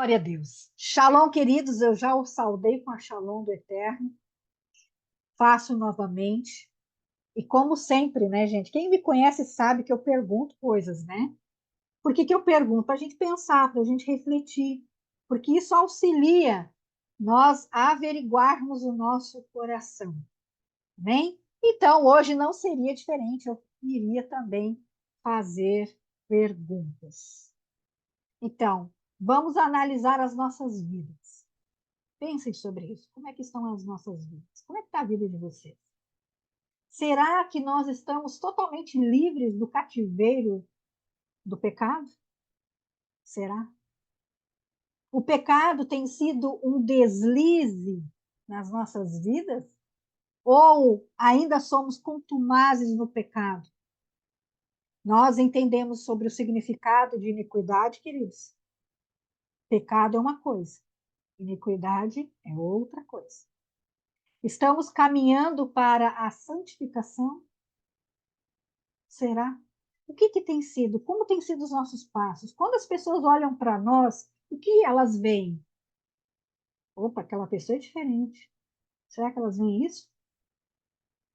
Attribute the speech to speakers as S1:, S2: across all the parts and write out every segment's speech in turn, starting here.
S1: Glória a Deus. Shalom, queridos, eu já os saudei com a Shalom do Eterno. Faço novamente. E como sempre, né, gente? Quem me conhece sabe que eu pergunto coisas, né? Por que que eu pergunto? Para a gente pensar, para a gente refletir. Porque isso auxilia nós a averiguarmos o nosso coração. Amém? Então, hoje não seria diferente. Eu iria também fazer perguntas. Então, vamos analisar as nossas vidas. Pensem sobre isso. Como é que estão as nossas vidas? Como é que está a vida de vocês? Será que nós estamos totalmente livres do cativeiro do pecado? Será? O pecado tem sido um deslize nas nossas vidas? Ou ainda somos contumazes no pecado? Nós entendemos sobre o significado de iniquidade, queridos? Pecado é uma coisa, iniquidade é outra coisa. Estamos caminhando para a santificação? Será? O que que tem sido? Como têm sido os nossos passos? Quando as pessoas olham para nós, o que elas veem? Opa, aquela pessoa é diferente. Será que elas veem isso?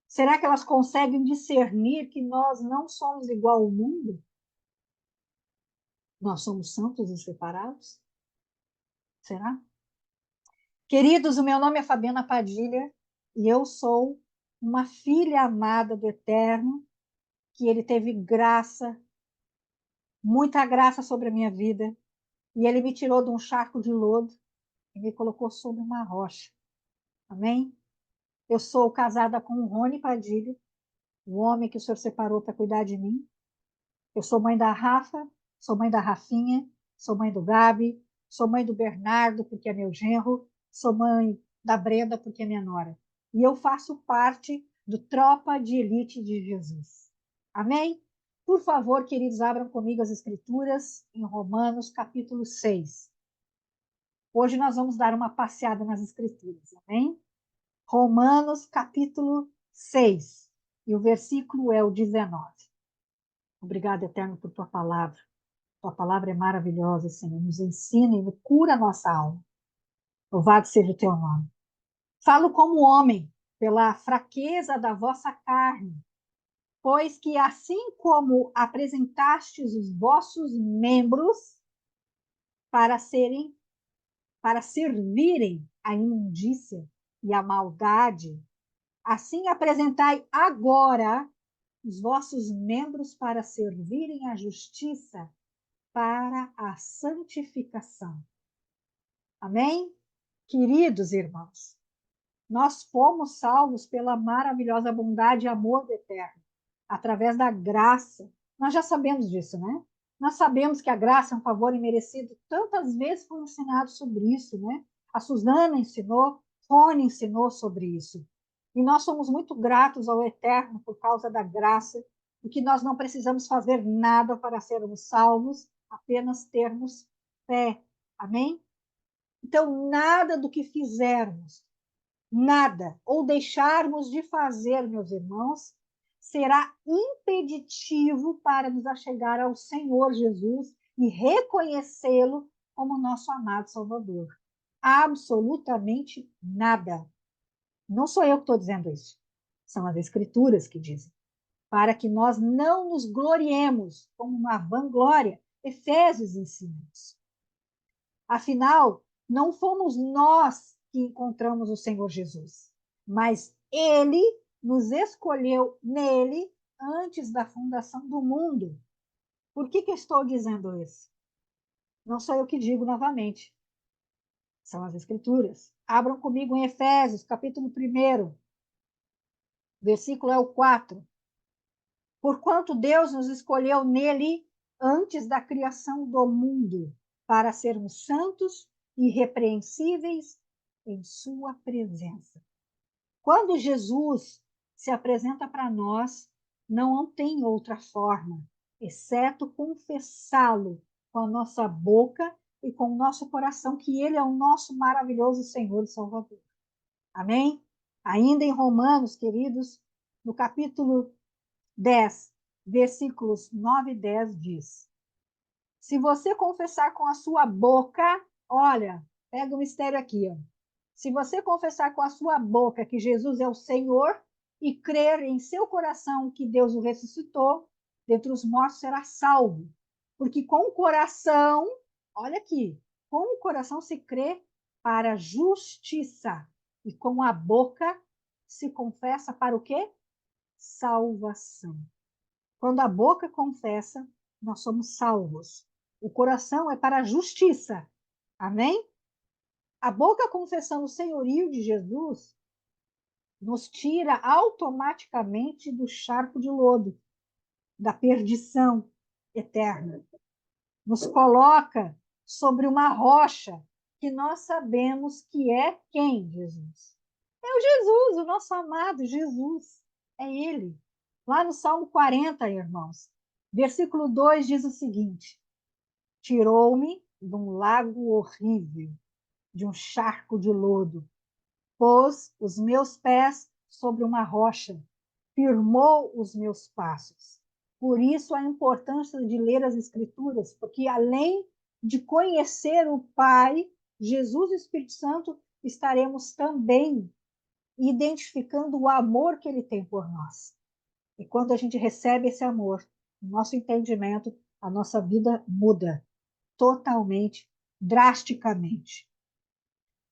S1: Será que elas conseguem discernir que nós não somos igual ao mundo? Nós somos santos e separados? Será? Queridos, o meu nome é Fabiana Padilha e eu sou uma filha amada do Eterno, que ele teve graça, muita graça sobre a minha vida, e ele me tirou de um charco de lodo e me colocou sobre uma rocha. Amém? Eu sou casada com o Rony Padilha, o homem que o Senhor separou para cuidar de mim. Eu sou mãe da Rafa, sou mãe da Rafinha, sou mãe do Gabi, sou mãe do Bernardo, porque é meu genro, sou mãe da Brenda, porque é minha nora. E eu faço parte do Tropa de Elite de Jesus. Amém? Por favor, queridos, abram comigo as Escrituras em Romanos, capítulo 6. Hoje nós vamos dar uma passeada nas Escrituras, amém? Romanos, capítulo 6, e o versículo é o 19. Obrigado, Eterno, por tua palavra. Tua palavra é maravilhosa, Senhor. Nos ensina e cura a nossa alma. Louvado seja o teu nome. Falo como homem, pela fraqueza da vossa carne, pois que assim como apresentastes os vossos membros para servirem à imundícia e à maldade, assim apresentai agora os vossos membros para servirem à justiça, para a santificação. Amém? Queridos irmãos, nós fomos salvos pela maravilhosa bondade e amor do Eterno, através da graça. Nós já sabemos disso, né? Nós sabemos que a graça é um favor imerecido. Tantas vezes foi ensinado sobre isso, né? A Suzana ensinou, Rony ensinou sobre isso. E nós somos muito gratos ao Eterno por causa da graça, e que nós não precisamos fazer nada para sermos salvos, apenas termos fé. Amém? Então, nada do que fizermos, nada, ou deixarmos de fazer, meus irmãos, será impeditivo para nos achegar ao Senhor Jesus e reconhecê-lo como nosso amado Salvador. Absolutamente nada. Não sou eu que estou dizendo isso. São as Escrituras que dizem. Para que nós não nos gloriemos como uma vanglória. Efésios ensina isso. Afinal, não fomos nós que encontramos o Senhor Jesus, mas Ele nos escolheu nele antes da fundação do mundo. Por que eu estou dizendo isso? Não sou eu que digo novamente. São as Escrituras. Abram comigo em Efésios, capítulo 1, versículo é o 4. Porquanto Deus nos escolheu nele antes da criação do mundo, para sermos santos e irrepreensíveis em sua presença. Quando Jesus se apresenta para nós, não tem outra forma, exceto confessá-lo com a nossa boca e com o nosso coração, que ele é o nosso maravilhoso Senhor e Salvador. Amém? Ainda em Romanos, queridos, no capítulo 10, versículos 9 e 10 diz: se você confessar com a sua boca, Olha, pega o mistério aqui, ó. Se você confessar com a sua boca que Jesus é o Senhor e crer em seu coração que Deus o ressuscitou dentre os mortos, será salvo. Porque com o coração, olha aqui, com o coração se crê para a justiça e com a boca se confessa para o quê? Salvação. Quando a boca confessa, nós somos salvos. O coração é para a justiça. Amém? A boca confessando o senhorio de Jesus nos tira automaticamente do charco de lodo, da perdição eterna. Nos coloca sobre uma rocha que nós sabemos que é quem, Jesus? É o Jesus, o nosso amado Jesus. É Ele. Lá no Salmo 40, irmãos, versículo 2 diz o seguinte: tirou-me de um lago horrível, de um charco de lodo, pôs os meus pés sobre uma rocha, firmou os meus passos. Por isso a importância de ler as Escrituras, porque além de conhecer o Pai, Jesus e o Espírito Santo, estaremos também identificando o amor que ele tem por nós. E quando a gente recebe esse amor, o nosso entendimento, a nossa vida muda totalmente, drasticamente.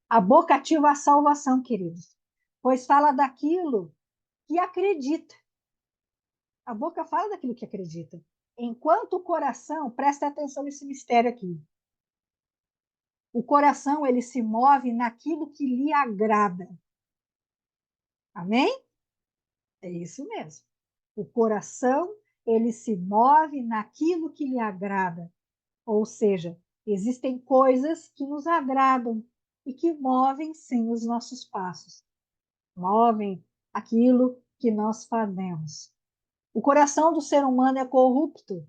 S1: A boca ativa a salvação, queridos, pois fala daquilo que acredita. A boca fala daquilo que acredita. Enquanto o coração, presta atenção nesse mistério aqui. O coração, ele se move naquilo que lhe agrada. Amém? É isso mesmo. O coração, ele se move naquilo que lhe agrada. Ou seja, existem coisas que nos agradam e que movem, sim, os nossos passos. Movem aquilo que nós fazemos. O coração do ser humano é corrupto,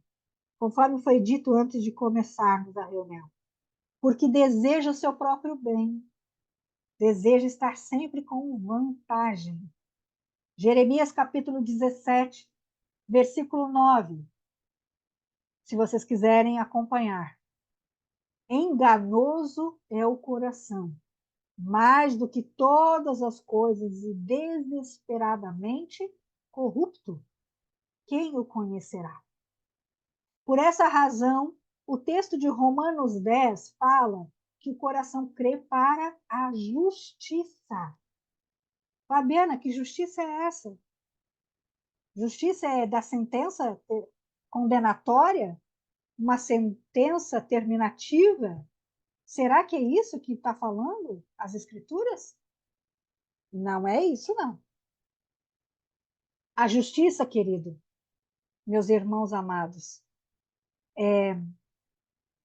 S1: conforme foi dito antes de começarmos a reunião, porque deseja o seu próprio bem, deseja estar sempre com vantagem. Jeremias capítulo 17, versículo 9, se vocês quiserem acompanhar. Enganoso é o coração, mais do que todas as coisas, e desesperadamente corrupto. Quem o conhecerá? Por essa razão, o texto de Romanos 10 fala que o coração crê para a justiça. Fabiana, que justiça é essa? Justiça é da sentença condenatória? Uma sentença terminativa? Será que é isso que está falando as Escrituras? Não é isso, não. A justiça, querido, meus irmãos amados, é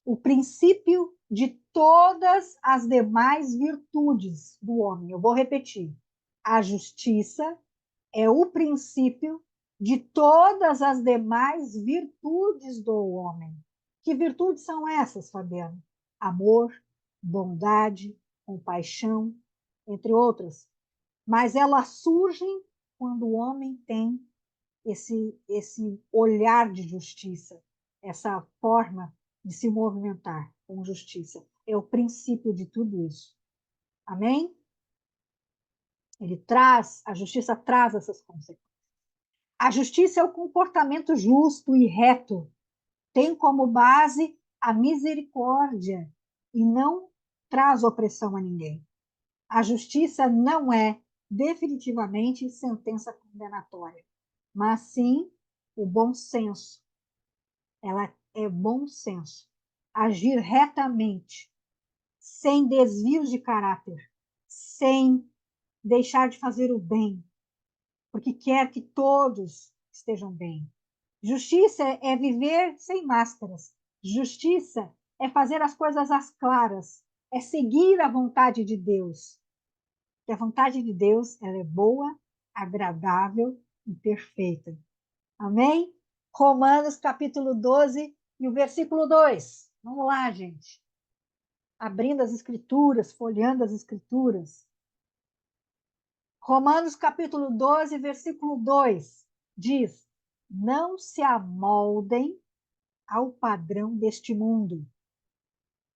S1: o princípio de todas as demais virtudes do homem. Eu vou repetir. A justiça é o princípio de todas as demais virtudes do homem. Que virtudes são essas, Fabiano? Amor, bondade, compaixão, entre outras. Mas elas surgem quando o homem tem esse olhar de justiça, essa forma de se movimentar com justiça. É o princípio de tudo isso. Amém? A justiça traz essas consequências. A justiça é o comportamento justo e reto. Tem como base a misericórdia e não traz opressão a ninguém. A justiça não é definitivamente sentença condenatória, mas sim o bom senso. Ela é bom senso. Agir retamente, sem desvios de caráter, sem deixar de fazer o bem, porque quer que todos estejam bem. Justiça é viver sem máscaras. Justiça é fazer as coisas às claras, é seguir a vontade de Deus. E a vontade de Deus, ela é boa, agradável e perfeita. Amém? Romanos capítulo 12 e o versículo 2. Vamos lá, gente. Abrindo as escrituras, folheando as escrituras. Romanos capítulo 12, versículo 2 diz: não se amoldem ao padrão deste mundo,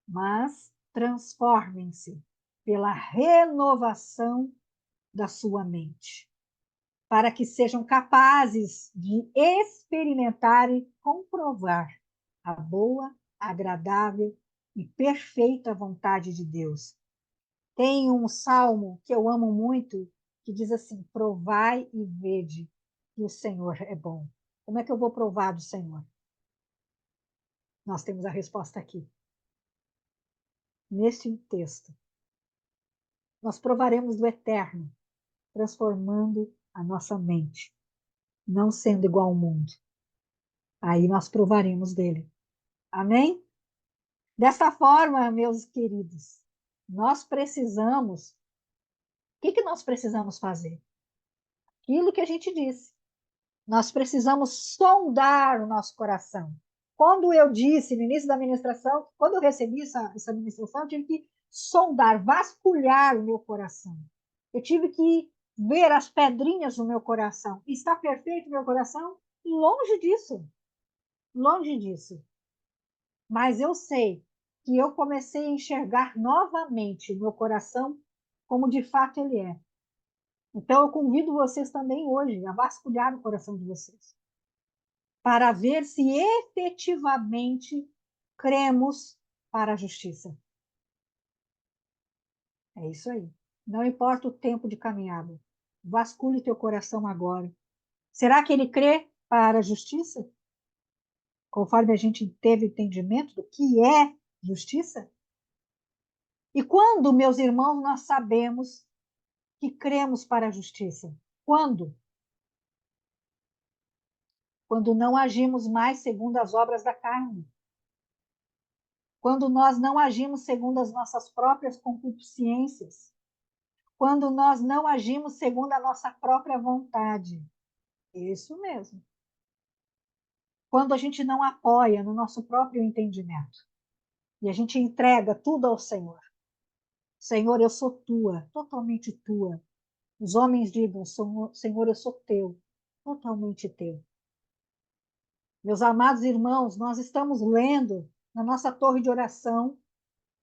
S1: mas transformem-se pela renovação da sua mente, para que sejam capazes de experimentar e comprovar a boa, agradável e perfeita vontade de Deus. Tem um salmo que eu amo muito, que diz assim: provai e vede que o Senhor é bom. Como é que eu vou provar do Senhor? Nós temos a resposta aqui, neste texto. Nós provaremos do eterno, transformando a nossa mente, não sendo igual ao mundo. Aí nós provaremos dele. Amém? Desta forma, meus queridos, nós precisamos. O que nós precisamos fazer? Aquilo que a gente disse. Nós precisamos sondar o nosso coração. Quando eu disse no início da ministração, quando eu recebi essa ministração, eu tive que sondar, vasculhar o meu coração. Eu tive que ver as pedrinhas no meu coração. Está perfeito o meu coração? Longe disso. Longe disso. Mas eu sei que eu comecei a enxergar novamente o meu coração como de fato ele é. Então, eu convido vocês também hoje a vasculhar o coração de vocês, para ver se efetivamente cremos para a justiça. É isso aí. Não importa o tempo de caminhada. Vasculhe teu coração agora. Será que ele crê para a justiça? Conforme a gente teve entendimento do que é justiça? E quando, meus irmãos, nós sabemos que cremos para a justiça? Quando? Quando não agimos mais segundo as obras da carne. Quando nós não agimos segundo as nossas próprias concupiscências. Quando nós não agimos segundo a nossa própria vontade. Isso mesmo. Quando a gente não apoia no nosso próprio entendimento. E a gente entrega tudo ao Senhor. Senhor, eu sou tua, totalmente tua. Os homens digam, Senhor, eu sou teu, totalmente teu. Meus amados irmãos, nós estamos lendo na nossa torre de oração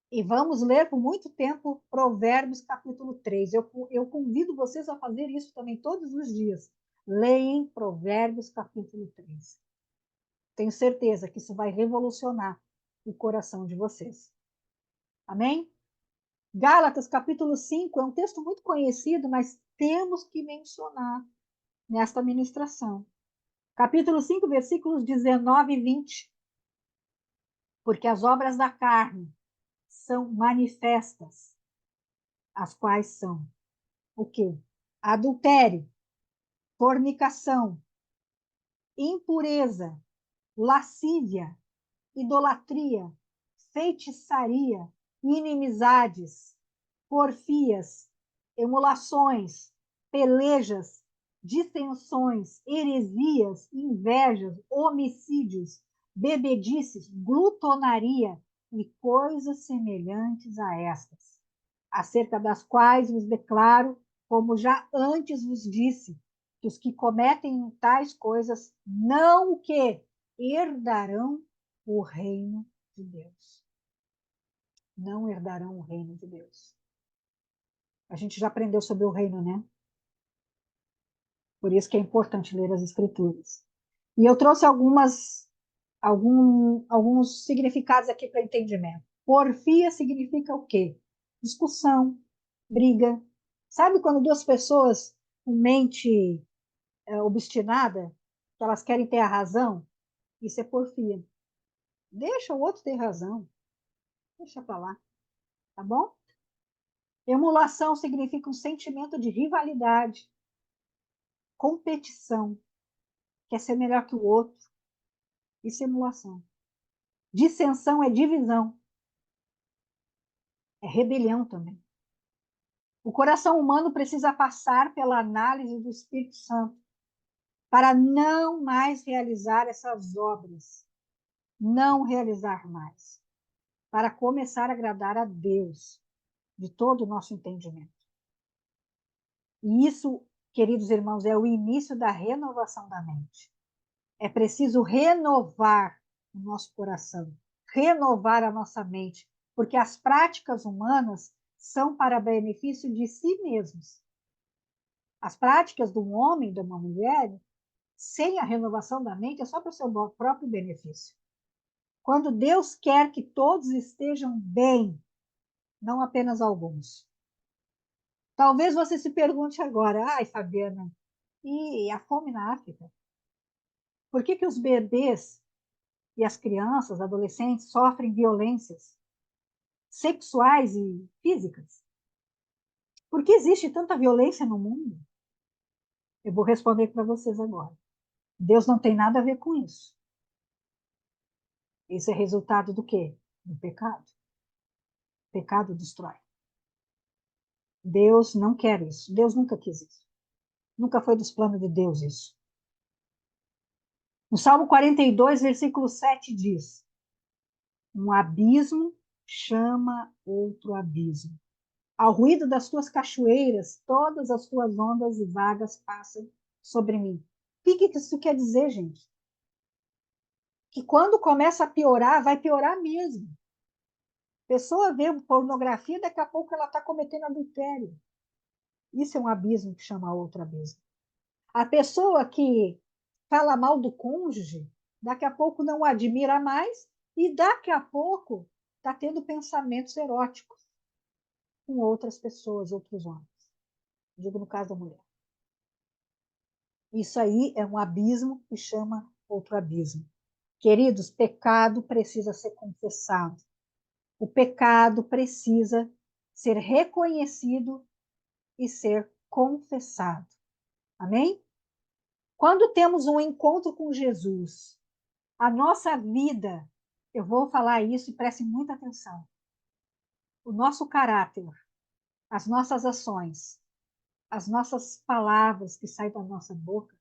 S1: e vamos ler por muito tempo Provérbios capítulo 3. Eu convido vocês a fazer isso também todos os dias. Leem Provérbios capítulo 3. Tenho certeza que isso vai revolucionar o coração de vocês. Amém? Gálatas capítulo 5 é um texto muito conhecido, mas temos que mencionar nesta ministração. Capítulo 5, versículos 19 e 20. Porque as obras da carne são manifestas, as quais são o quê? Adultério, fornicação, impureza, lascívia, idolatria, feitiçaria, inimizades, porfias, emulações, pelejas, dissensões, heresias, invejas, homicídios, bebedices, glutonaria e coisas semelhantes a estas, acerca das quais vos declaro, como já antes vos disse, que os que cometem tais coisas não o que herdarão o reino de Deus. Não herdarão o reino de Deus. A gente já aprendeu sobre o reino, né? Por isso que é importante ler as Escrituras. E eu trouxe alguns significados aqui para entendimento. Porfia significa o quê? Discussão, briga. Sabe quando duas pessoas com mente obstinada, que elas querem ter a razão? Isso é porfia. Deixa o outro ter razão. Deixa para lá, tá bom? Emulação significa um sentimento de rivalidade, competição, quer ser melhor que o outro. Isso é emulação. Dissensão é divisão, é rebelião também. O coração humano precisa passar pela análise do Espírito Santo para não mais realizar essas obras, não realizar mais, para começar a agradar a Deus de todo o nosso entendimento. E isso, queridos irmãos, é o início da renovação da mente. É preciso renovar o nosso coração, renovar a nossa mente, porque as práticas humanas são para benefício de si mesmos. As práticas de um homem, de uma mulher, sem a renovação da mente, é só para o seu próprio benefício. Quando Deus quer que todos estejam bem, não apenas alguns. Talvez você se pergunte agora, ai, Fabiana, e a fome na África? Por que os bebês e as crianças, adolescentes, sofrem violências sexuais e físicas? Por que existe tanta violência no mundo? Eu vou responder para vocês agora. Deus não tem nada a ver com isso. Isso é resultado do quê? Do pecado. O pecado destrói. Deus não quer isso. Deus nunca quis isso. Nunca foi dos planos de Deus isso. No Salmo 42, versículo 7 diz: um abismo chama outro abismo. Ao ruído das tuas cachoeiras, todas as tuas ondas e vagas passam sobre mim. O que isso quer dizer, gente? Que quando começa a piorar, vai piorar mesmo. A pessoa vê pornografia, daqui a pouco ela está cometendo adultério. Isso é um abismo que chama outro abismo. A pessoa que fala mal do cônjuge, daqui a pouco não o admira mais e daqui a pouco está tendo pensamentos eróticos com outras pessoas, outros homens. Digo no caso da mulher. Isso aí é um abismo que chama outro abismo. Queridos, pecado precisa ser confessado. O pecado precisa ser reconhecido e ser confessado. Amém? Quando temos um encontro com Jesus, a nossa vida, eu vou falar isso e prestem muita atenção. O nosso caráter, as nossas ações, as nossas palavras que saem da nossa boca,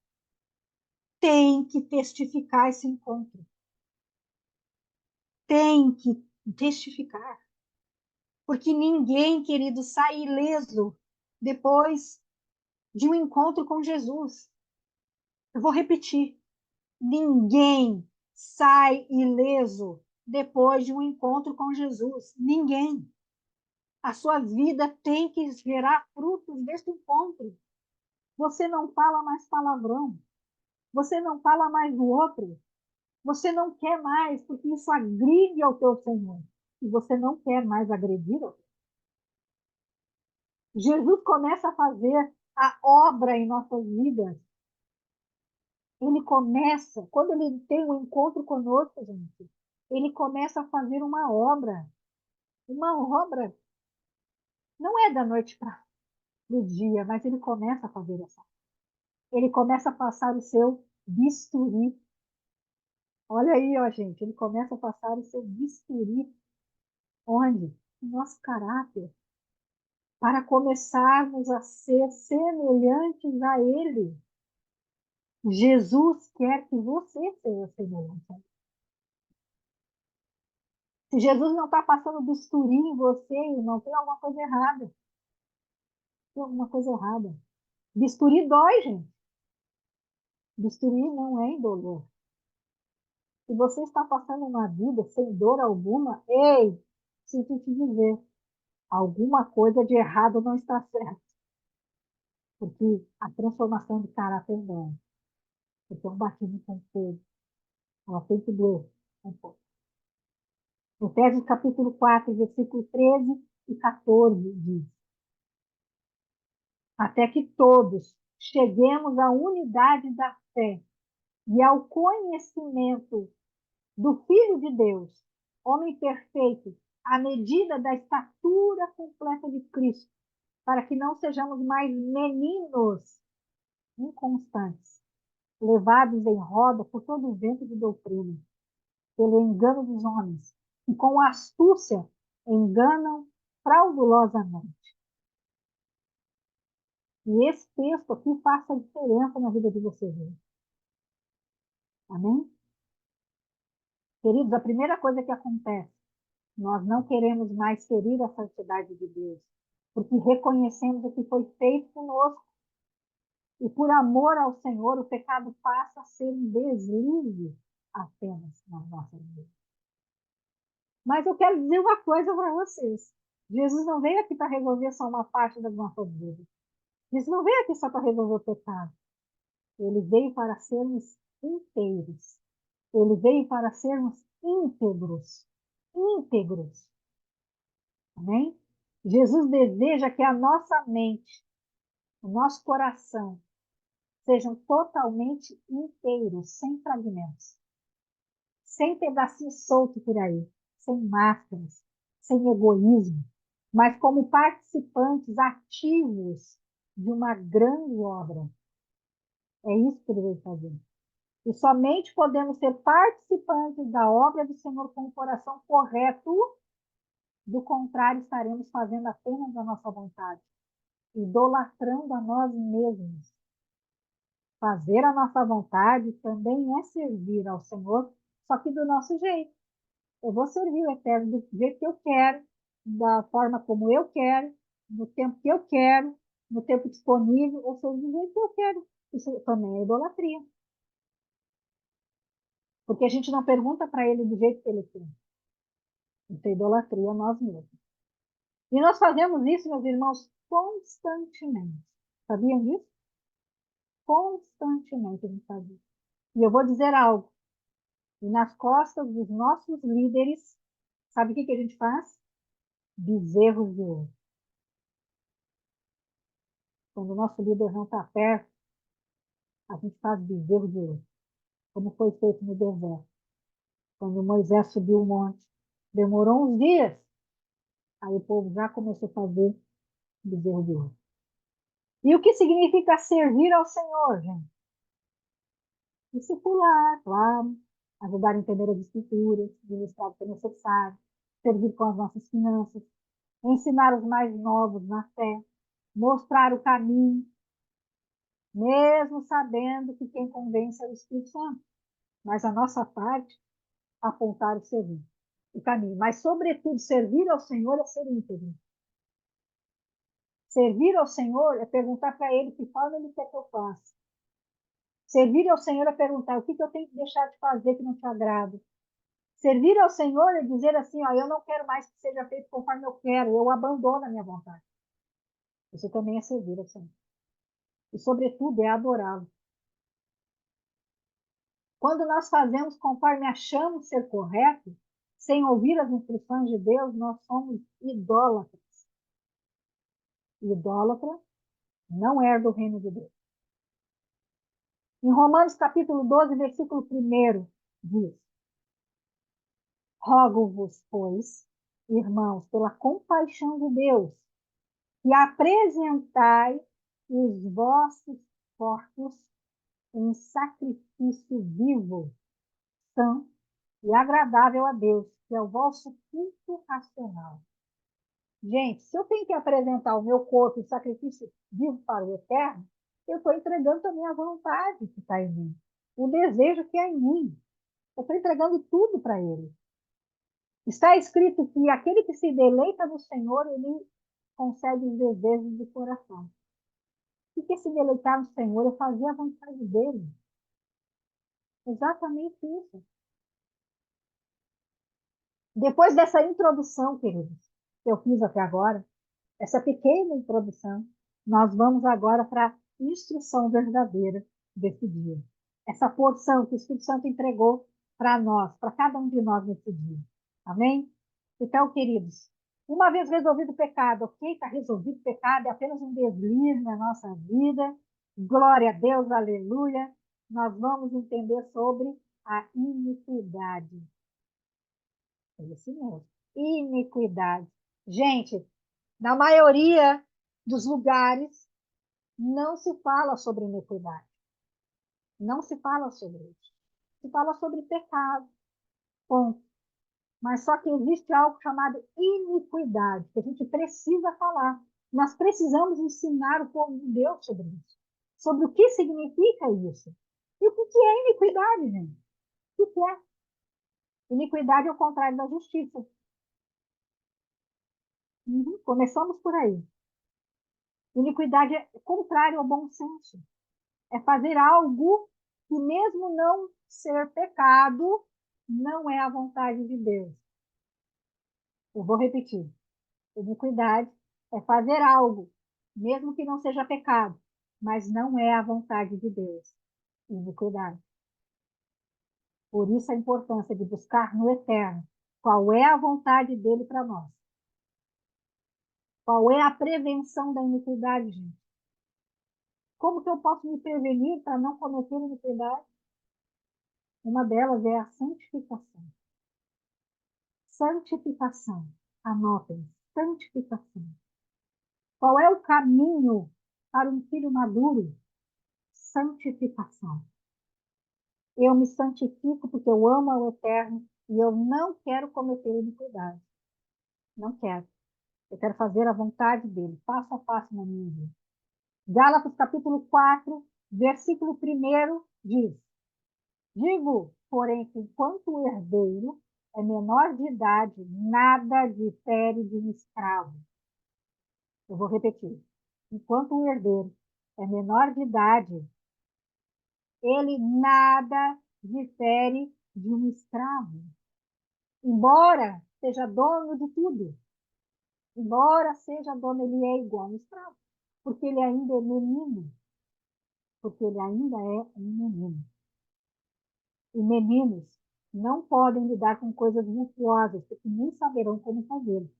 S1: tem que testificar esse encontro. Tem que testificar. Porque ninguém, querido, sai ileso depois de um encontro com Jesus. Eu vou repetir. Ninguém sai ileso depois de um encontro com Jesus. Ninguém. A sua vida tem que gerar frutos desse encontro. Você não fala mais palavrão. Você não fala mais do outro. Você não quer mais, porque isso agride ao teu Senhor. E você não quer mais agredir ao teu. Jesus começa a fazer a obra em nossas vidas. Ele começa, quando ele tem um encontro conosco, gente, ele começa a fazer uma obra. Uma obra não é da noite para o dia, mas ele começa a fazer essa. Ele começa a passar o seu bisturi. Olha aí, ó, gente, ele começa a passar o seu bisturi. Onde? No nosso caráter. Para começarmos a ser semelhantes a ele. Jesus quer que você seja semelhante a ele. Se Jesus não está passando bisturi em você, não tem alguma coisa errada. Tem alguma coisa errada. Bisturi dói, gente. Bisturi não é indolor. Se você está passando uma vida sem dor alguma, ei, sinto te dizer, alguma coisa de errado não está certo. Porque a transformação de caráter dói. Porque é um batismo com fogo. Ela tem que doer um pouco. Efésios capítulo 4, versículo 13 e 14 diz: até que todos cheguemos à unidade da fé e ao conhecimento do Filho de Deus, homem perfeito, à medida da estatura completa de Cristo, para que não sejamos mais meninos inconstantes, levados em roda por todo o vento de doutrina, pelo engano dos homens, e com astúcia enganam fraudulosamente. E esse texto aqui faça a diferença na vida de vocês. Amém? Queridos, a primeira coisa que acontece, nós não queremos mais ferir a santidade de Deus, porque reconhecemos o que foi feito conosco. E por amor ao Senhor, o pecado passa a ser um deslize apenas nas nossas vidas. Mas eu quero dizer uma coisa para vocês. Jesus não veio aqui para resolver só uma parte das nossas vidas. Jesus não veio aqui só para resolver o pecado. Ele veio para sermos inteiros. Ele veio para sermos íntegros. Íntegros. Amém? Jesus deseja que a nossa mente, o nosso coração, sejam totalmente inteiros, sem fragmentos, sem pedacinhos soltos por aí, sem máscaras, sem egoísmo, mas como participantes ativos de uma grande obra. É isso que ele veio fazer. E somente podemos ser participantes da obra do Senhor com o coração correto, do contrário, estaremos fazendo apenas a nossa vontade, idolatrando a nós mesmos. Fazer a nossa vontade também é servir ao Senhor, só que do nosso jeito. Eu vou servir o Eterno do jeito que eu quero, da forma como eu quero, no tempo que eu quero, no tempo disponível, ou seja, do jeito que eu quero. Isso também é idolatria. Porque a gente não pergunta para ele do jeito que ele quer. Isso é idolatria a nós mesmos. E nós fazemos isso, meus irmãos, constantemente. Sabiam disso? Constantemente a gente faz isso. E eu vou dizer algo. E nas costas dos nossos líderes, sabe o que a gente faz? Bezerros de ouro. Quando o nosso líder não está perto, a gente faz bezerro de ouro. Como foi feito no deserto. Quando Moisés subiu o monte, demorou uns dias. Aí o povo já começou a fazer bezerro de ouro. E o que significa servir ao Senhor, gente? Discipular, claro, ajudar a entender as escrituras, ministrar o que é necessário, servir com as nossas finanças, ensinar os mais novos na fé, mostrar o caminho, mesmo sabendo que quem convence é o Espírito Santo. Mas a nossa parte, apontar o servir, o caminho. Mas, sobretudo, servir ao Senhor é ser íntegro. Servir ao Senhor é perguntar para Ele que forma Ele quer que eu faça. Servir ao Senhor é perguntar o que eu tenho que deixar de fazer que não te agrada. Servir ao Senhor é dizer assim, ó, eu não quero mais que seja feito conforme eu quero, eu abandono a minha vontade. Isso também é servir ao Senhor. E, sobretudo, é adorá-lo. Quando nós fazemos conforme achamos ser correto, sem ouvir as instruções de Deus, nós somos idólatras. Idólatra não herda o reino de Deus. Em Romanos capítulo 12, versículo 1, diz: Rogo-vos, pois, irmãos, pela compaixão de Deus, que apresentai os vossos corpos em sacrifício vivo, santo e agradável a Deus, que é o vosso culto racional. Gente, se eu tenho que apresentar o meu corpo em sacrifício vivo para o eterno, eu estou entregando também a vontade que está em mim, o desejo que é em mim. Eu estou entregando tudo para ele. Está escrito que aquele que se deleita no Senhor, ele concede os desejos do coração. O que é se deleitar no Senhor? É fazer a vontade dele. Exatamente isso. Depois dessa introdução, queridos, que eu fiz até agora, essa pequena introdução, nós vamos agora para a instrução verdadeira desse dia. Essa porção que o Espírito Santo entregou para nós, para cada um de nós nesse dia. Amém? Então, queridos, uma vez resolvido o pecado, ok? Está resolvido o pecado, é apenas um deslize na nossa vida. Glória a Deus, aleluia. Nós vamos entender sobre a iniquidade. É isso mesmo. Iniquidade. Gente, na maioria dos lugares, não se fala sobre iniquidade. Não se fala sobre isso. Se fala sobre pecado. Ponto. Mas só que existe algo chamado iniquidade, que a gente precisa falar. Nós precisamos ensinar o povo de Deus sobre isso. Sobre o que significa isso. E o que é iniquidade, gente? O que é? Iniquidade é o contrário da justiça. Começamos por aí. Iniquidade é contrário ao bom senso. É fazer algo que, mesmo não ser pecado, não é a vontade de Deus. Eu vou repetir. Iniquidade é fazer algo, mesmo que não seja pecado, mas não é a vontade de Deus. Iniquidade. Por isso a importância de buscar no eterno qual é a vontade dele para nós. Qual é a prevenção da iniquidade, gente? Como que eu posso me prevenir para não cometer iniquidade? Uma delas é a santificação. Santificação. Anotem. Santificação. Qual é o caminho para um filho maduro? Santificação. Eu me santifico porque eu amo ao Eterno e eu não quero cometer iniquidade. Não quero. Eu quero fazer a vontade dele, passo a passo na minha vida. Gálatas capítulo 4, versículo 1 diz: Digo, porém, que enquanto o herdeiro é menor de idade, nada difere de um escravo. Eu vou repetir. Enquanto o herdeiro é menor de idade, ele nada difere de um escravo. Embora seja dono de tudo, embora seja dono, ele é igual a um escravo, porque ele ainda é menino, porque ele ainda é um menino. E meninos não podem lidar com coisas virtuosas, porque nem saberão como fazê-lo.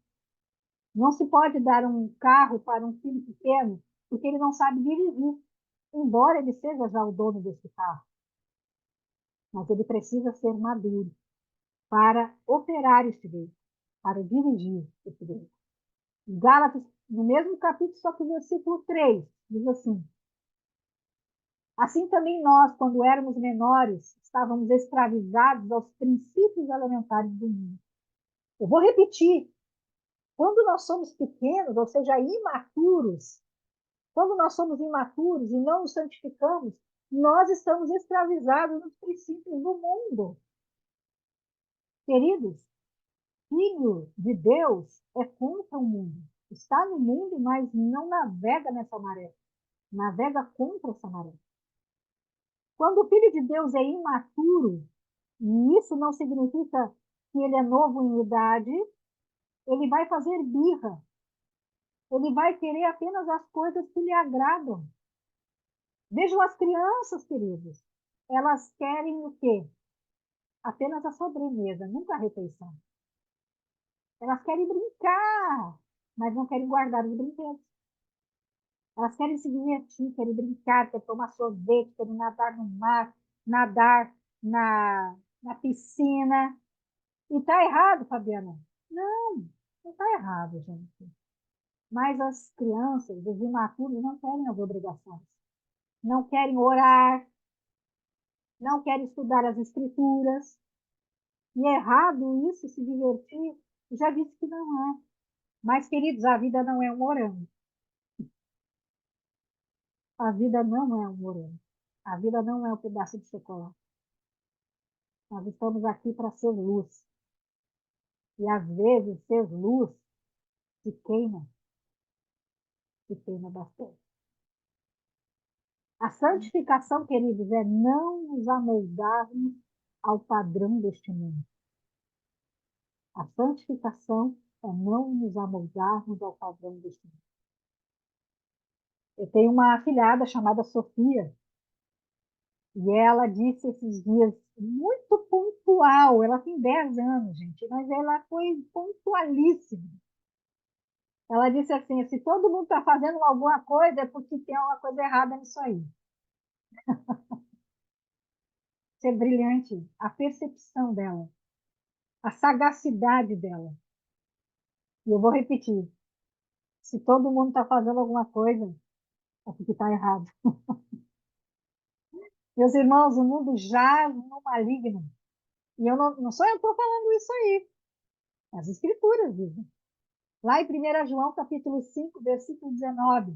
S1: Não se pode dar um carro para um filho pequeno, porque ele não sabe dirigir, embora ele seja já o dono desse carro. Mas ele precisa ser maduro para operar este veículo, para dirigir este veículo. Gálatas, no mesmo capítulo, só que no versículo 3, diz assim: Assim também nós, quando éramos menores, estávamos escravizados aos princípios elementares do mundo. Eu vou repetir. Quando nós somos pequenos, ou seja, imaturos, quando nós somos imaturos e não nos santificamos, nós estamos escravizados nos princípios do mundo. Queridos, filho de Deus é contra o mundo. Está no mundo, mas não navega nessa maré. Navega contra essa maré. Quando o filho de Deus é imaturo, e isso não significa que ele é novo em idade, ele vai fazer birra. Ele vai querer apenas as coisas que lhe agradam. Vejam as crianças, queridos. Elas querem o quê? Apenas a sobremesa, nunca a refeição. Elas querem brincar, mas não querem guardar os brinquedos. Elas querem se divertir, querem brincar, querem tomar sorvete, querem nadar no mar, nadar na piscina. E está errado, Fabiana? Não, não está errado, gente. Mas as crianças, os imaturos, não querem as obrigações. Não querem orar, não querem estudar as escrituras. E é errado isso, se divertir. Eu já disse que não é. Mas, queridos, a vida não é um morango. A vida não é um morango. A vida não é um pedaço de chocolate. Nós estamos aqui para ser luz. E, às vezes, ser luz se queima bastante. A santificação, queridos, é não nos amoldarmos ao padrão deste mundo. A santificação é não nos amoldarmos ao padrão deste mundo. Eu tenho uma afilhada chamada Sofia, e ela disse esses dias, muito pontual, ela tem 10 anos, gente, mas ela foi pontualíssima. Ela disse assim, se todo mundo está fazendo alguma coisa, é porque tem alguma coisa errada nisso aí. Isso é brilhante, a percepção dela, a sagacidade dela. E eu vou repetir, se todo mundo está fazendo alguma coisa, é porque está errado. Meus irmãos, o mundo jaz no maligno. E eu não sou eu que estou falando isso aí. As escrituras dizem. Lá em 1 João, capítulo 5, versículo 19,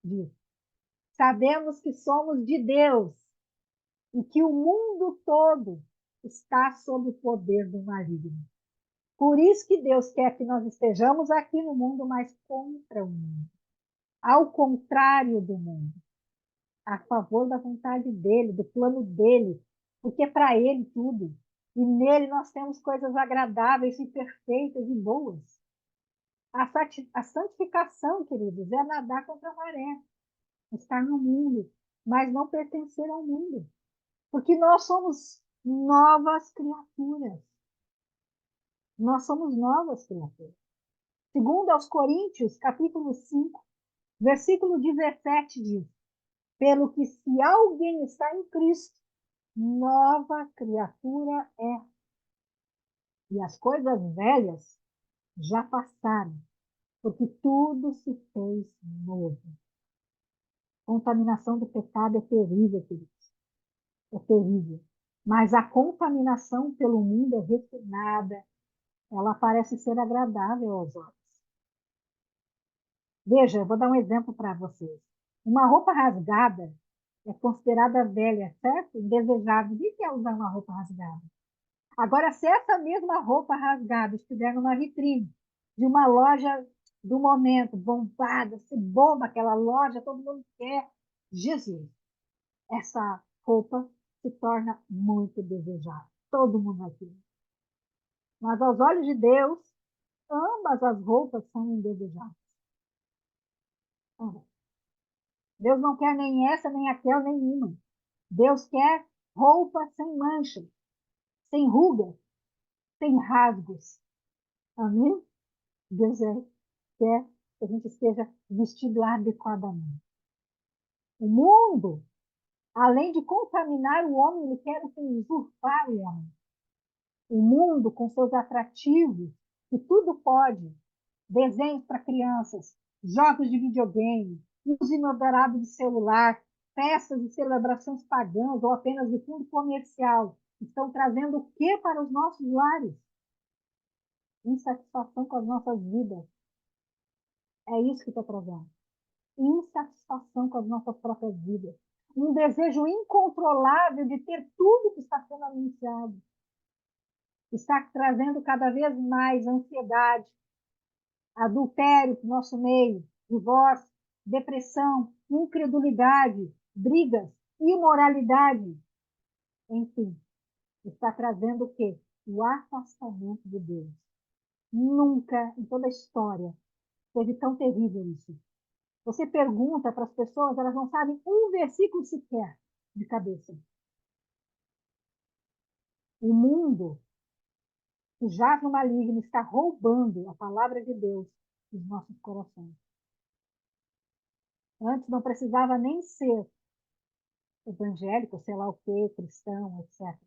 S1: diz: Sabemos que somos de Deus e que o mundo todo está sob o poder do maligno. Por isso que Deus quer que nós estejamos aqui no mundo, mas contra o mundo. Ao contrário do mundo. A favor da vontade dele, do plano dele. Porque é para ele tudo. E nele nós temos coisas agradáveis e perfeitas e boas. A santificação, queridos, é nadar contra a maré, estar no mundo, mas não pertencer ao mundo. Porque nós somos novas criaturas. Nós somos novas criaturas. Segundo aos Coríntios, capítulo 5, versículo 17 diz: pelo que se alguém está em Cristo, nova criatura é. E as coisas velhas já passaram, porque tudo se fez novo. Contaminação do pecado é terrível, queridos. É terrível. Mas a contaminação pelo mundo é refinada. Ela parece ser agradável aos olhos. Veja, eu vou dar um exemplo para vocês. Uma roupa rasgada é considerada velha, certo? Indesejável. O que é usar uma roupa rasgada? Agora, se essa mesma roupa rasgada estiver numa vitrine de uma loja do momento, bombada, se bomba aquela loja, todo mundo quer. Jesus, essa roupa se torna muito desejável. Todo mundo aqui. Mas aos olhos de Deus, ambas as roupas são indesejáveis. Deus não quer nem essa, nem aquela, nenhuma. Deus quer roupa sem mancha, sem rugas, sem rasgos. Amém? Deus quer que a gente esteja vestido adequadamente. O mundo, além de contaminar o homem, ele quer usurpar o homem. O mundo, com seus atrativos, que tudo pode, desenhos para crianças, jogos de videogame, uso imoderado de celular, festas e celebrações pagãs ou apenas de fundo comercial, estão trazendo o que para os nossos lares? Insatisfação com as nossas vidas. É isso que está trazendo. Insatisfação com as nossas próprias vidas. Um desejo incontrolável de ter tudo que está sendo anunciado. Está trazendo cada vez mais ansiedade, adultério para o nosso meio, divórcio, depressão, incredulidade, brigas, imoralidade. Enfim, está trazendo o quê? O afastamento de Deus. Nunca, em toda a história, teve tão terrível isso. Você pergunta para as pessoas, elas não sabem um versículo sequer de cabeça. O mundo, que jaz no maligno, está roubando a palavra de Deus dos nossos corações. Antes não precisava nem ser evangélico, sei lá o quê, cristão, etc.,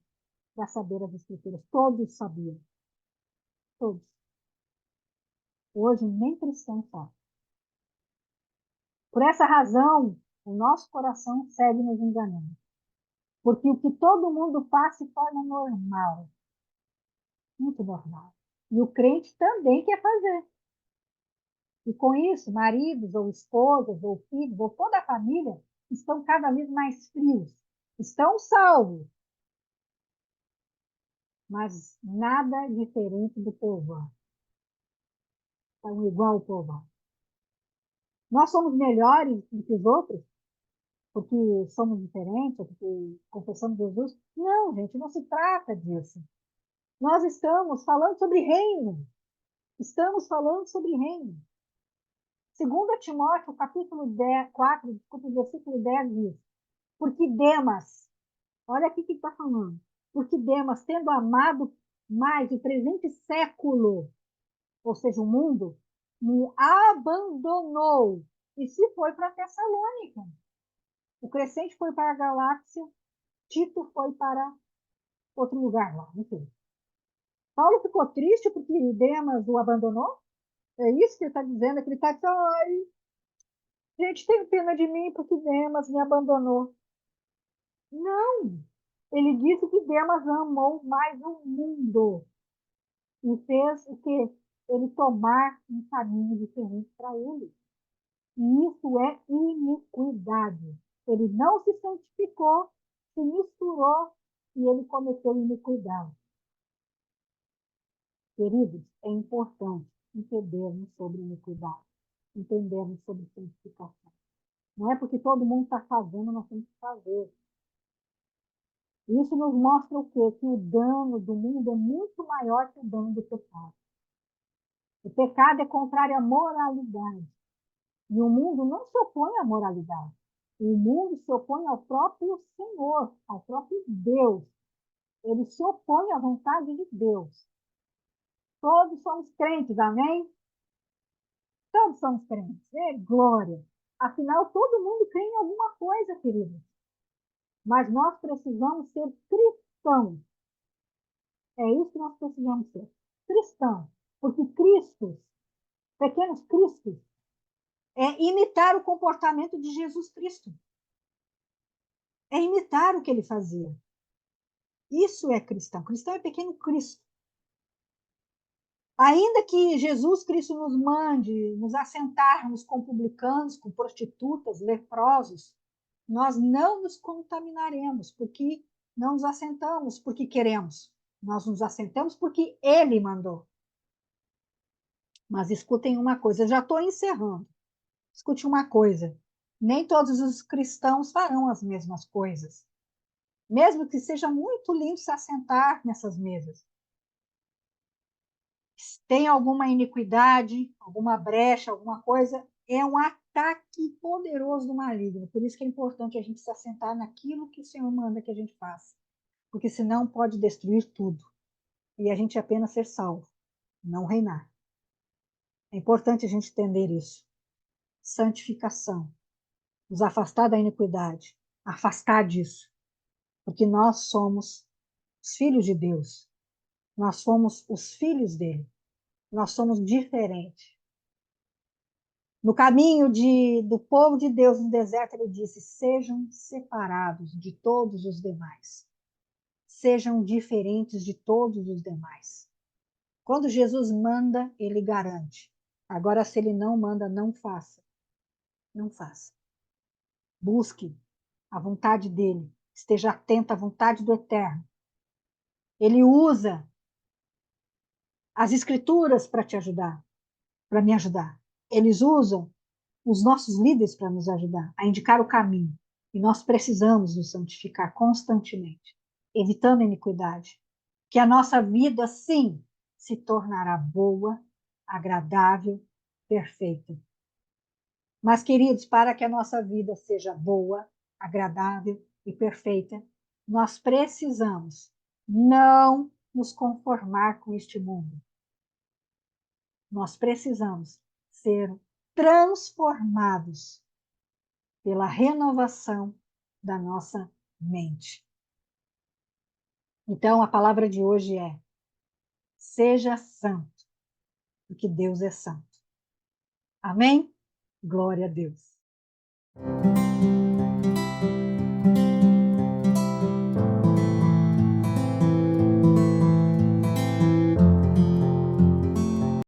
S1: para saber as escrituras. Todos sabiam. Todos. Hoje nem cristão sabe. Por essa razão, o nosso coração segue nos enganando. Porque o que todo mundo faz se torna normal. Muito normal. E o crente também quer fazer. E com isso, maridos, ou esposas, ou filhos, ou toda a família estão cada vez mais frios. Estão salvos, mas nada diferente do povão. Estão igual ao povão. Nós somos melhores do que os outros, porque somos diferentes, porque confessamos Jesus? Não, gente, não se trata disso. Nós estamos falando sobre reino. Estamos falando sobre reino. 2 Timóteo, capítulo 10, 4, desculpa, versículo 10 diz: porque Demas, olha aqui o que está falando, porque Demas, tendo amado mais o presente século, ou seja, o mundo, me abandonou e se foi para Tessalônica. O Crescente foi para a Galáxia, Tito foi para outro lugar lá, enfim. Paulo ficou triste porque Demas o abandonou? É isso que ele está dizendo, é que ele está dizendo, ai, gente, tem pena de mim porque Demas me abandonou. Não, ele disse que Demas amou mais o mundo e fez o que? Ele tomar um caminho diferente para ele. E isso é iniquidade. Ele não se santificou, se misturou e ele cometeu iniquidade. Queridos, é importante entendermos sobre iniquidade, entendermos sobre santificação. Não é porque todo mundo está fazendo, nós temos que fazer. Isso nos mostra o quê? Que o dano do mundo é muito maior que o dano do pecado. O pecado é contrário à moralidade. E o mundo não se opõe à moralidade. O mundo se opõe ao próprio Senhor, ao próprio Deus. Ele se opõe à vontade de Deus. Todos somos crentes, amém? Todos somos crentes. É glória. Afinal, todo mundo crê em alguma coisa, queridos. Mas nós precisamos ser cristãos. É isso que nós precisamos ser. Cristãos. Porque Cristos, pequenos Cristos, é imitar o comportamento de Jesus Cristo. É imitar o que ele fazia. Isso é cristão. Cristão é pequeno Cristo. Ainda que Jesus Cristo nos mande nos assentarmos com publicanos, com prostitutas, leprosos, nós não nos contaminaremos, porque não nos assentamos porque queremos. Nós nos assentamos porque Ele mandou. Mas escutem uma coisa, eu já estou encerrando. Escute uma coisa: nem todos os cristãos farão as mesmas coisas. Mesmo que seja muito lindo se assentar nessas mesas. Tem alguma iniquidade, alguma brecha, alguma coisa, é um ataque poderoso do maligno. Por isso que é importante a gente se assentar naquilo que o Senhor manda que a gente faça. Porque senão pode destruir tudo. E a gente apenas ser salvo, não reinar. É importante a gente entender isso. Santificação. Nos afastar da iniquidade. Afastar disso. Porque nós somos os filhos de Deus. Nós somos os filhos dele. Nós somos diferentes. No caminho do povo de Deus no deserto, ele disse: sejam separados de todos os demais. Sejam diferentes de todos os demais. Quando Jesus manda, ele garante. Agora, se ele não manda, não faça. Não faça. Busque a vontade dele. Esteja atento à vontade do Eterno. Ele usa as escrituras para te ajudar, para me ajudar. Eles usam os nossos líderes para nos ajudar a indicar o caminho. E nós precisamos nos santificar constantemente, evitando a iniquidade. Que a nossa vida, sim, se tornará boa, agradável, perfeita. Mas, queridos, para que a nossa vida seja boa, agradável e perfeita, nós precisamos não nos conformar com este mundo. Nós precisamos ser transformados pela renovação da nossa mente. Então, a palavra de hoje é: seja santo, porque Deus é santo. Amém? Glória a Deus.